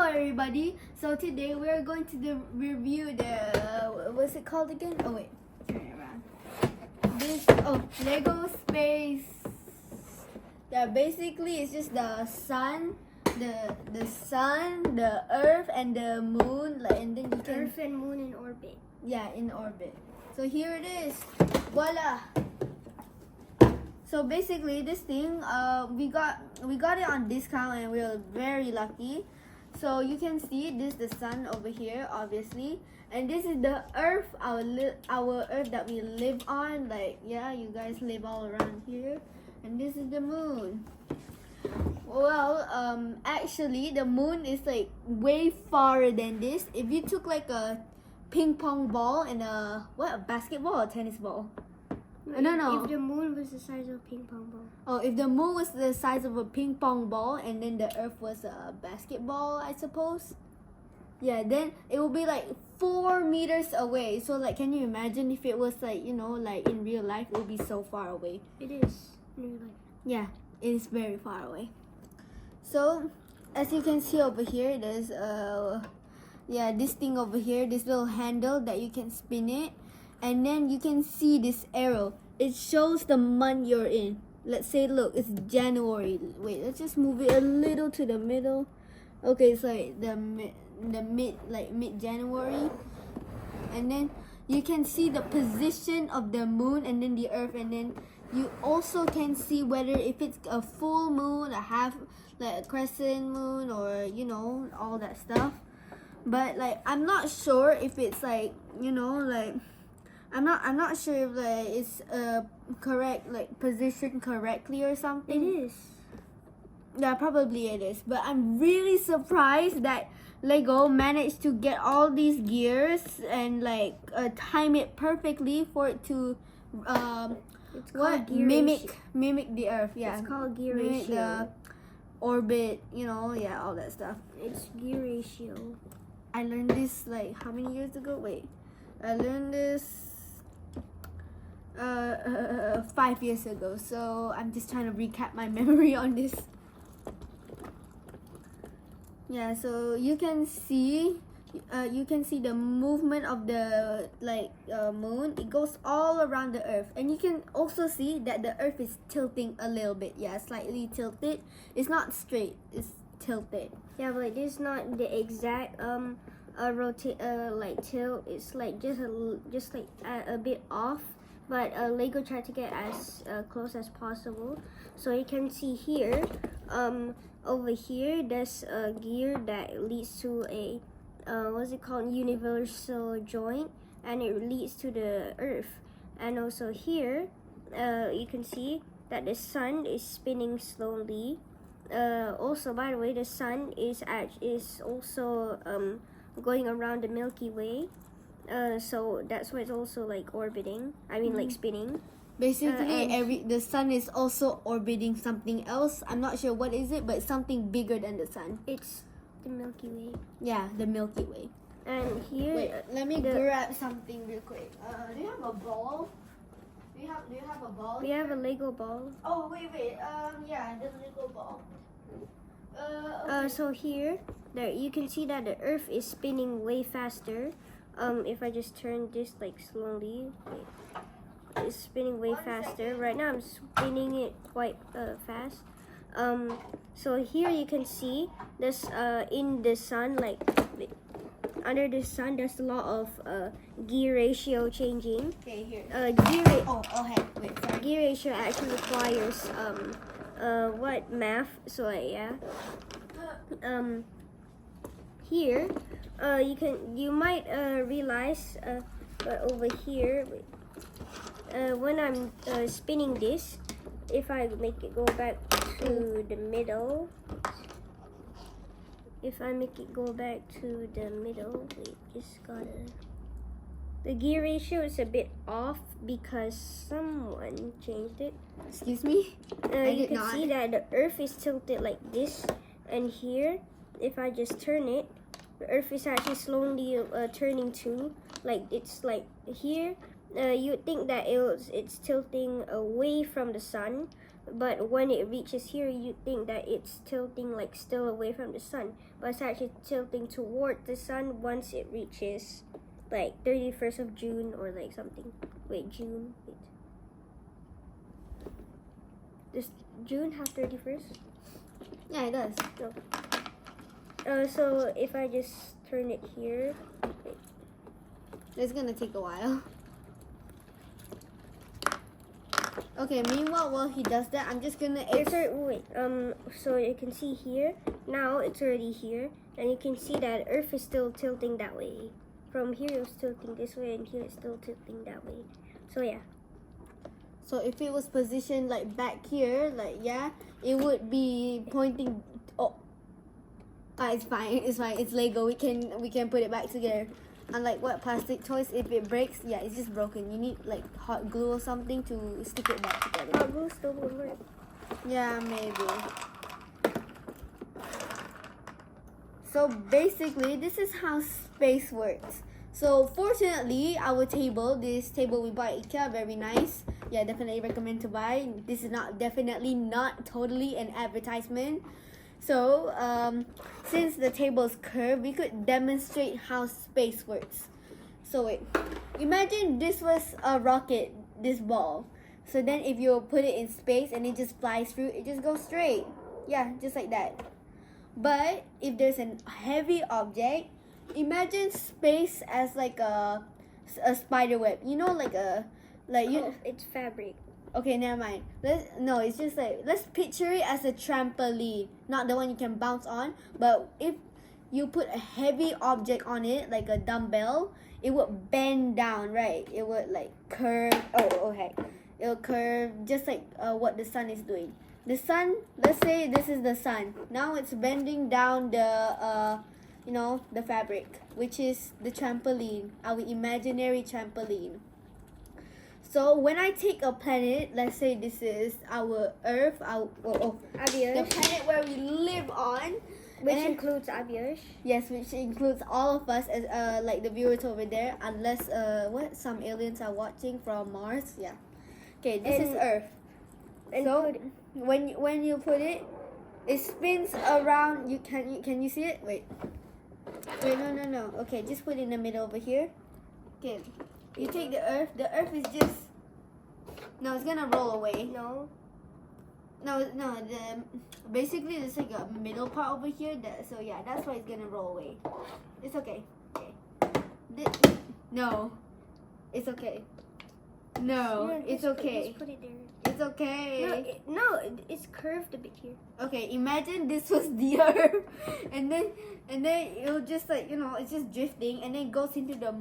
Hello everybody. So today we're going to review the what's it called again? Oh wait, turn it around. Lego space. Yeah, basically it's just the sun, the sun, the earth and the moon, and then you can Earth and moon in orbit. Yeah, in orbit. So here it is. Voila. So basically this thing we got it on discount and we were very lucky. So you can see this the sun over here obviously, and this is the earth, our earth that we live on, like yeah, you guys live all around here, and this is the moon. Well, actually the moon is like way farther than this. If you took like a ping pong ball and a basketball or tennis ball? No. If the moon was the size of a ping pong ball. Oh, if the moon was the size of a ping pong ball and then the earth was a basketball, I suppose. Yeah, then it would be like 4 meters away. So like, can you imagine if it was like, you know, like in real life, it would be so far away. It is in real life. Yeah, it is very far away. So, as you can see over here, there's this thing over here, this little handle that you can spin it. And then you can see this arrow. It shows the month you're in. Let's say, look, it's January. Wait, let's just move it a little to the middle. Okay, it's like mid January. And then you can see the position of the moon and then the earth, and then you also can see whether if it's a full moon, a half, like a crescent moon, or you know, all that stuff. But like, I'm not sure if it's like, you know, like I'm not sure if like it's correct, like positioned correctly or something. It is. Yeah, probably it is. But I'm really surprised that Lego managed to get all these gears and like time it perfectly for it to mimic the Earth. Yeah, it's called gear mimic ratio. the orbit. You know, yeah, all that stuff. It's gear ratio. I learned this like how many years ago? Wait, I learned this 5 years ago, so I'm just trying to recap my memory on this. Yeah, so you can see the movement of the moon. It goes all around the earth, and you can also see that the earth is tilting a little bit. Yeah, slightly tilted. It's not straight, it's tilted. Yeah, but it's not the exact tilt. It's like just a bit off. But Lego tried to get as close as possible. So you can see here, over here, there's a gear that leads to a, what's it called, universal joint, and it leads to the Earth. And also here, you can see that the sun is spinning slowly. Also, by the way, the sun is also going around the Milky Way. So that's why it's also like orbiting. I mean, like spinning. Basically, the sun is also orbiting something else. I'm not sure what is it, but it's something bigger than the sun. It's the Milky Way. Yeah, the Milky Way. And here, wait, let me grab something real quick. Do you have a ball? Do you have a ball? We have a Lego ball. Oh wait. Yeah, the Lego ball. Okay. So here, you can see that the Earth is spinning way faster. If I just turn this like slowly, it's spinning way faster. Right now I'm spinning it quite fast. So here you can see this in the sun, like under the sun, there's a lot of gear ratio changing. Okay, here. Gear ratio actually requires math. So yeah. Here, you might realize, but over here, when I'm spinning this, if I make it go back to the middle, the gear ratio is a bit off because someone changed it. Excuse me? You can see that the Earth is tilted like this, and here, if I just turn it, the Earth is actually slowly turning too. Like it's like here, you would think that it's tilting away from the sun, But when it reaches here, you think that it's tilting like still away from the sun, but it's actually tilting toward the sun once it reaches like 31st of June or like something. Wait, June. Wait. Does June have 31st? Yeah, it does. No. So if I just turn it here, wait. It's gonna take a while. Okay, meanwhile, while he does that, I'm just gonna... So you can see here, now it's already here, and you can see that Earth is still tilting that way. From here, it's tilting this way, and here it's still tilting that way. So yeah. So if it was positioned like back here, like, yeah, it would be pointing... Oh. It's fine, it's fine. It's Lego. We can put it back together. Unlike what plastic toys, if it breaks, yeah, it's just broken. You need like hot glue or something to stick it back together. Hot glue still won't work. Yeah, maybe. So basically, this is how space works. So fortunately, our table, this table we bought at IKEA, very nice. Yeah, definitely recommend to buy. This is definitely not totally an advertisement. So, since the table is curved, we could demonstrate how space works. So wait, imagine this was a rocket, this ball. So then if you put it in space and it just flies through, it just goes straight. Yeah, just like that. But if there's a heavy object, imagine space as like a spider web. You know, It's fabric. Okay, never mind. It's just like, let's picture it as a trampoline, not the one you can bounce on, but if you put a heavy object on it, like a dumbbell, it would bend down, right? It would like curve. Oh heck, it'll curve just like what the sun is doing. The sun, let's say this is the sun. Now it's bending down the the fabric, which is the trampoline, our imaginary trampoline. So when I take a planet, let's say this is our Earth, the planet where we live on, which includes Abiosh. Yes, which includes all of us as like the viewers over there, unless some aliens are watching from Mars. Yeah. Okay, this is Earth. So when you put it, it spins around. Can you see it? Wait, no. Okay, just put it in the middle over here. Okay. You take the Earth. The Earth is just... No, it's gonna roll away. No. Basically, there's like a middle part over here. So yeah, that's why it's gonna roll away. It's okay. Okay. No. It's okay. No, it's okay. Just put it there. It's okay. It's curved a bit here. Okay, imagine this was the Earth, and then it'll just like it's just drifting, and then it goes into the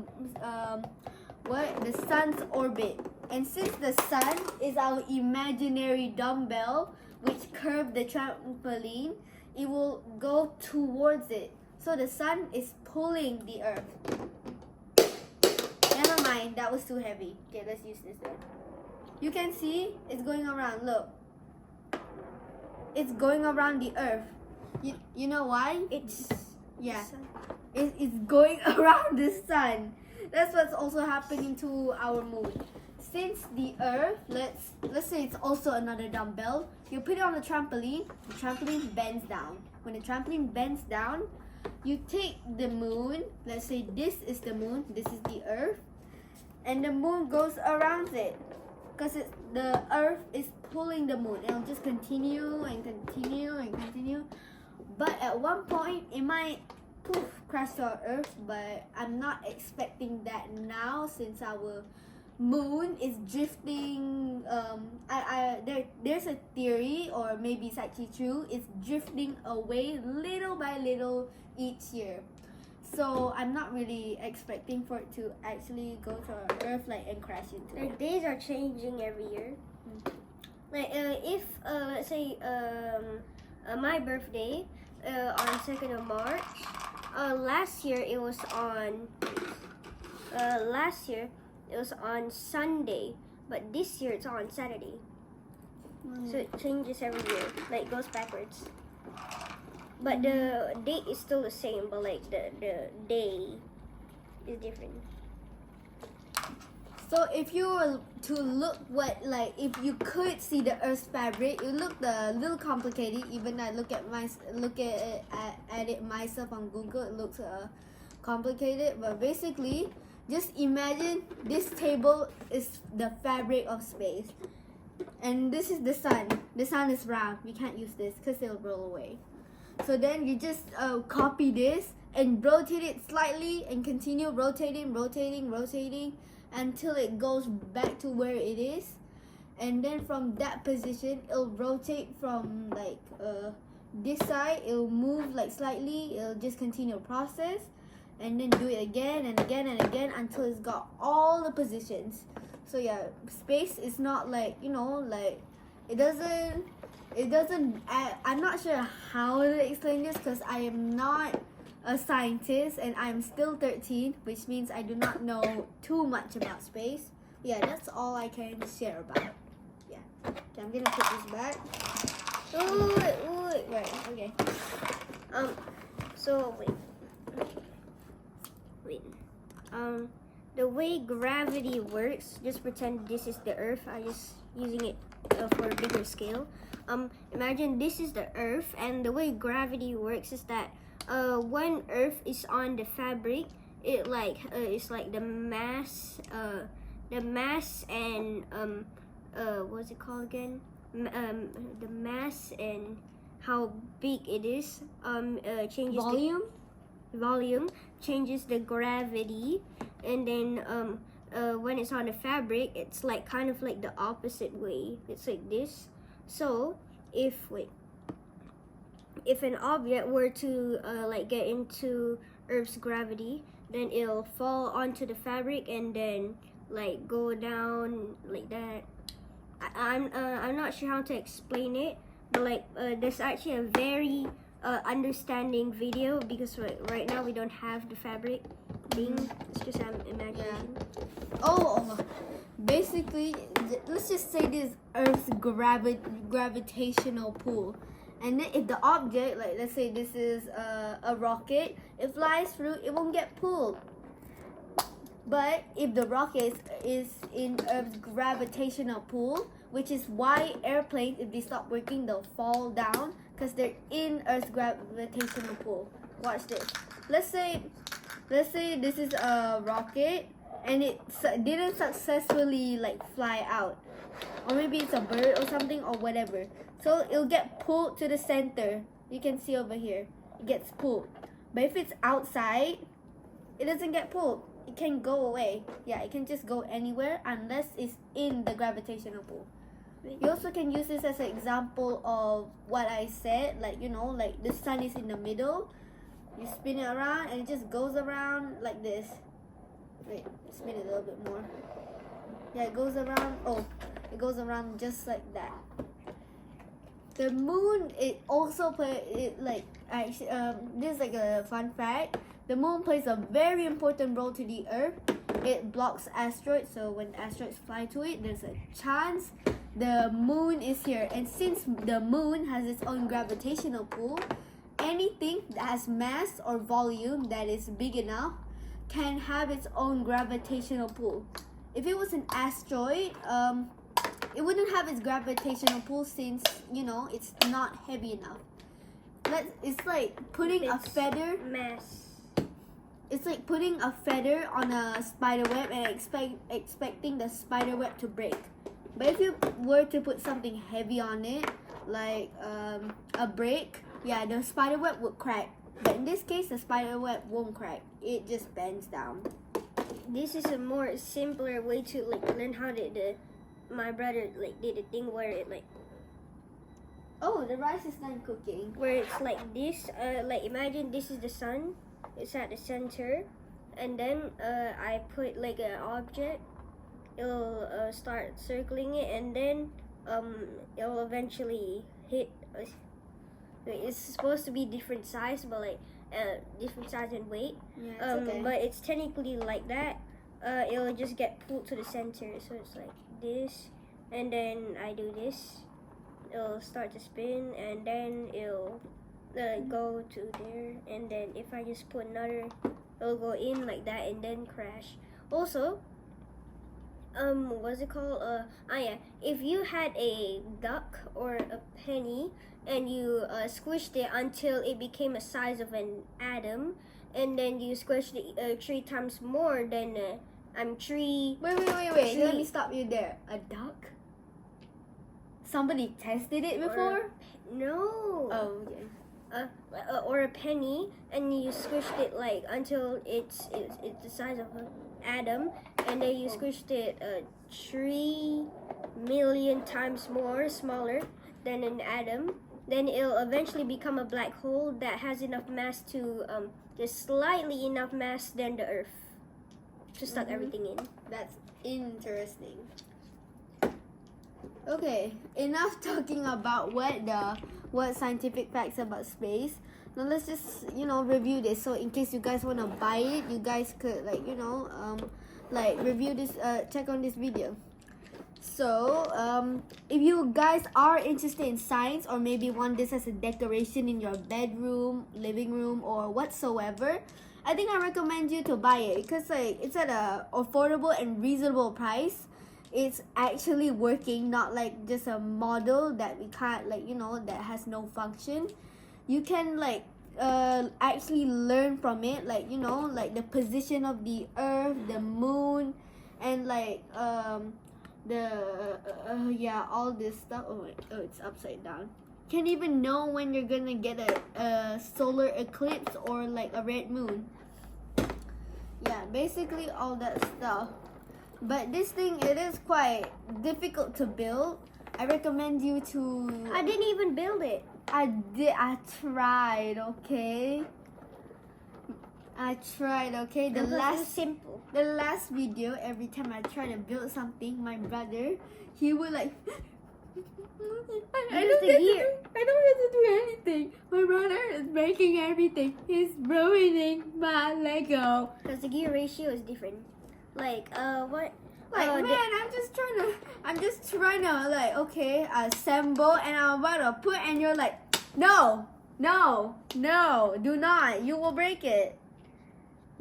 the sun's orbit. And since the sun is our imaginary dumbbell, which curved the trampoline, it will go towards it. So the sun is pulling the Earth. Never mind, that was too heavy. Okay, let's use this then. You can see it's going around. Look, it's going around the Earth. You know why? It's going around the sun. That's what's also happening to our moon. Since the Earth, let's say it's also another dumbbell, you put it on the trampoline bends down. When the trampoline bends down, you take the moon, let's say this is the moon, this is the Earth, and the moon goes around it. Because the Earth is pulling the moon. It'll just continue and continue and continue. But at one point, it might crash to our Earth, but I'm not expecting that now since our moon is drifting. There's a theory, or maybe it's actually true, it's drifting away little by little each year. So I'm not really expecting for it to actually go to our Earth and crash into it. Days are changing every year. If let's say my birthday on 2nd of March, last year it was on Sunday, but this year it's on Saturday. So it changes every year, it goes backwards. But the date is still the same, but the day is different. So if you were to look if you could see the Earth's fabric, it looked a little complicated. Even I look at it myself on Google, it looks complicated. But basically, just imagine this table is the fabric of space, and this is the sun. The sun is round. We can't use this because it'll roll away. So then you just copy this and rotate it slightly and continue rotating until it goes back to where it is, and then from that position it'll rotate from this side, it'll move slightly, it'll just continue the process, and then do it again and again and again until it's got all the positions. So yeah, space is not it doesn't I'm not sure how to explain this because I am not a scientist and I'm still 13, which means I do not know too much about space. Yeah, that's all I can share about. Yeah. Okay, I'm gonna put this back. Oh, wait. Right, okay. So wait. The way gravity works, just pretend this is the Earth. I'm just using it for a bigger scale. Imagine this is the Earth, and the way gravity works is that when Earth is on the fabric, it's like the mass and what's it called again? The mass and how big it is changes volume changes the gravity, and then when it's on the fabric, it's kind of like the opposite way. It's like this. So if an object were to get into Earth's gravity, then it'll fall onto the fabric and then go down like that. I'm not sure how to explain it, but there's actually a very understanding video, because right now we don't have the fabric thing. It's just imagination. Oh, basically, let's just say this Earth's gravitational pull. And then if the object, let's say this is a rocket, it flies through, it won't get pulled. But if the rocket is in Earth's gravitational pull, which is why airplanes, if they stop working, they'll fall down because they're in Earth's gravitational pull. Watch this. Let's say this is a rocket and it didn't successfully fly out, or maybe it's a bird or something or whatever. So it'll get pulled to the center. You can see over here, it gets pulled. But if it's outside, it doesn't get pulled. It can go away. Yeah, it can just go anywhere unless it's in the gravitational pull. You also can use this as an example of what I said, the sun is in the middle. You spin it around and it just goes around like this. Wait, spin it a little bit more. Yeah, it goes around. Oh, it goes around just like that. The moon, it also this is a fun fact. The moon plays a very important role to the Earth. It blocks asteroids, so when asteroids fly to it, there's a chance the moon is here. And since the moon has its own gravitational pull, anything that has mass or volume that is big enough can have its own gravitational pull. If it was an asteroid, it wouldn't have its gravitational pull since, it's not heavy enough. It's like putting a feather. Mass. It's like putting a feather on a spider web and expecting the spider web to break. But if you were to put something heavy on it, like a brick, yeah, the spider web would crack. But in this case, the spider web won't crack. It just bends down. This is a more simpler way to learn how my brother did a thing where it Oh, the rice is done cooking. Where it's like this. Imagine this is the sun. It's at the center, and then I put an object. It'll start circling it, and then it'll eventually hit. It's supposed to be different size, but different size and weight. Yeah, it's okay. But it's technically like that. It'll just get pulled to the center, so it's like this, and then I do this. It'll start to spin, and then it'll go to there, and then if I just put another, it'll go in like that and then crash. Also, what's it called? Yeah. If you had a duck or a penny and you squished it until it became a size of an atom, and then you squished it 3 times more, then three. Wait. Three. Let me stop you there. A duck? Somebody tested it before? No. Oh, okay. Or a penny, and you squished it like until it's the size of an atom, and then you squished it 3 million times more smaller than an atom. Then it'll eventually become a black hole that has enough mass to just slightly enough mass than the Earth to suck everything in. That's interesting. Okay, enough talking about what scientific facts about space. Now let's just review this. So in case you guys want to buy it, you guys could review this, check on this video. So if you guys are interested in science, or maybe want this as a decoration in your bedroom, living room, or whatsoever, I think I recommend you to buy it, because it's at a affordable and reasonable price. It's actually working, not like just a model that we can't that has no function. You can actually learn from it, the position of the Earth, the moon, and all this stuff. Oh, it's upside down. Can't even know when you're gonna get a solar eclipse or a red moon. Yeah, basically all that stuff. But this thing, it is quite difficult to build. I recommend you to... I didn't even build it. I tried, okay? I tried, okay? The last video, every time I try to build something, my brother, he would I don't get to do anything. My brother is breaking everything. He's ruining my Lego. Because the gear ratio is different. What? I'm just trying to okay, assemble, and I'm about to put, and you're like, no, do not. You will break it.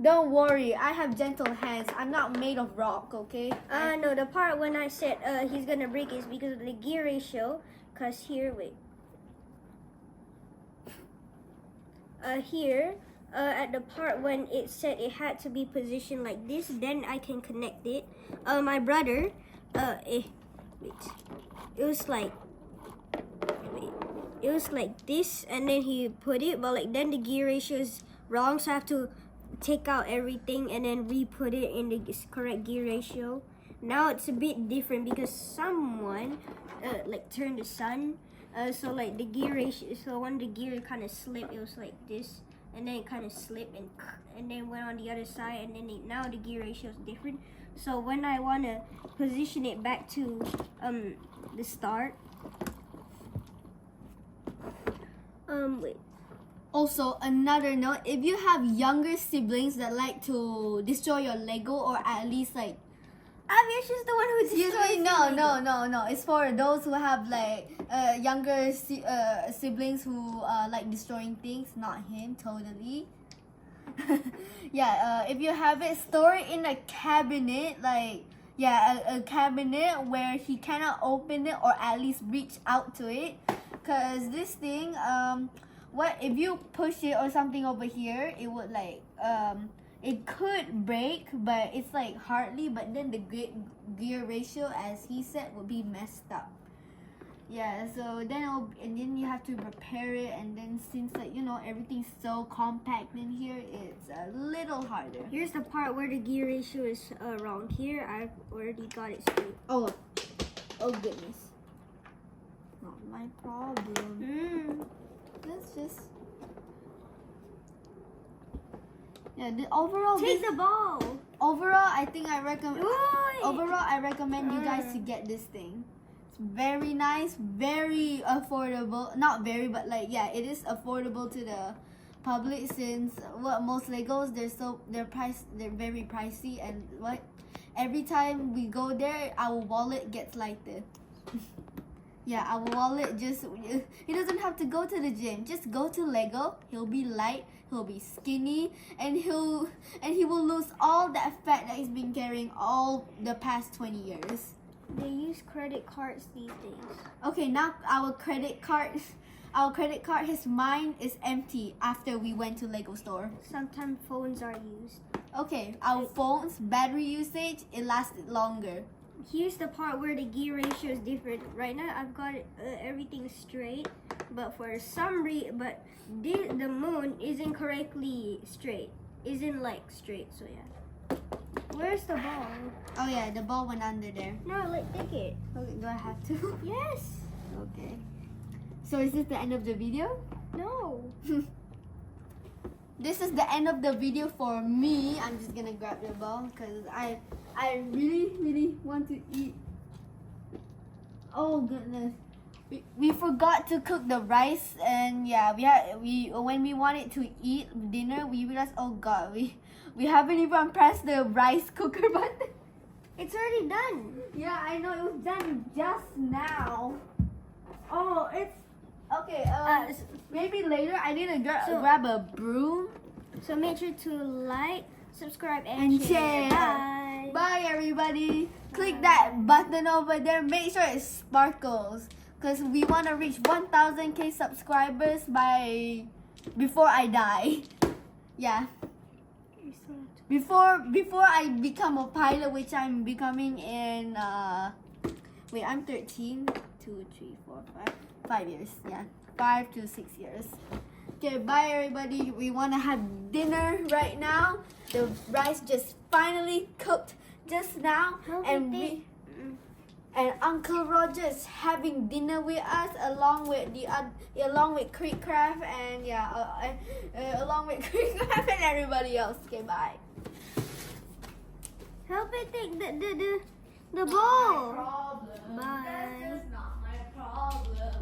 Don't worry, I have gentle hands. I'm not made of rock, okay? No, the part when I said he's gonna break is because of the gear ratio. Cause here, wait. Here, at the part when it said it had to be positioned like this, then I can connect it. My brother, it was like this, and then he put it, but then the gear ratio is wrong, so I have to take out everything and then re-put it in the correct gear ratio. Now it's a bit different because someone turned the sun, so the gear ratio, so when the gear kind of slipped, it was like this, and then it kind of slipped and then went on the other side, and then now the gear ratio is different. So when I want to position it back to the start, wait. Also, another note, if you have younger siblings that like to destroy your Lego, or at least Aviation's the one who destroys no. It's for those who have younger siblings who like destroying things. Not him, totally. Yeah, if you have it, store it in a cabinet, a cabinet where he cannot open it or at least reach out to it. Cause this thing, what if you push it or something over here, it would it could break, but it's hardly. But then the gear ratio, as he said, would be messed up. Yeah, so then you have to repair it, and then since everyththing's so compact in here, it's a little harder. Here's the part where the gear ratio is wrong. Here I've already got it straight. Oh goodness, not my problem. Let's just the overall take the ball. Overall, I think I recommend. Overall, I recommend you guys to get this thing. It's very nice, very affordable. Not very, but it is affordable to the public, since most Legos they're very pricey, and every time we go there, our wallet gets lighter. Yeah, our wallet just, he doesn't have to go to the gym. Just go to Lego. He'll be light, he'll be skinny, and he will lose all that fat that he's been carrying all the past 20 years. They use credit cards these days. Okay, now our credit card, his mind is empty after we went to Lego store. Sometimes phones are used. Okay, our phone's battery usage, it lasted longer. Here's the part where the gear ratio is different. Right now, I've got everything straight, but for some reason, the moon isn't correctly straight. Isn't like straight. So yeah. Where's the ball? Oh yeah, the ball went under there. No, like take it. Okay, do I have to? Yes. Okay. So is this the end of the video? No. This is the end of the video for me. I'm just gonna grab the ball because I really want to eat. Oh goodness, we forgot to cook the rice, and yeah, when we wanted to eat dinner, we realized, oh god, we haven't even pressed the rice cooker button. It's already done. Yeah, I know, it was done just now. Oh, it's okay. Maybe later I need to grab a broom. So make sure to like, subscribe, and share. Bye. Bye everybody. Click that button over there. Make sure it sparkles, because we want to reach 1,000k subscribers before I die. Yeah. Before I become a pilot, which I'm becoming in wait, I'm 13. 2, 3, 4, 5 years. Yeah, 5 to 6 years. Okay, bye everybody. We want to have dinner right now. The rice just finally cooked just now, and Uncle Roger is having dinner with us along with Creek Craft and along with Creek Craft and everybody else. Okay, bye. Help me take the ball. Problem. Bye. That's just not my problem.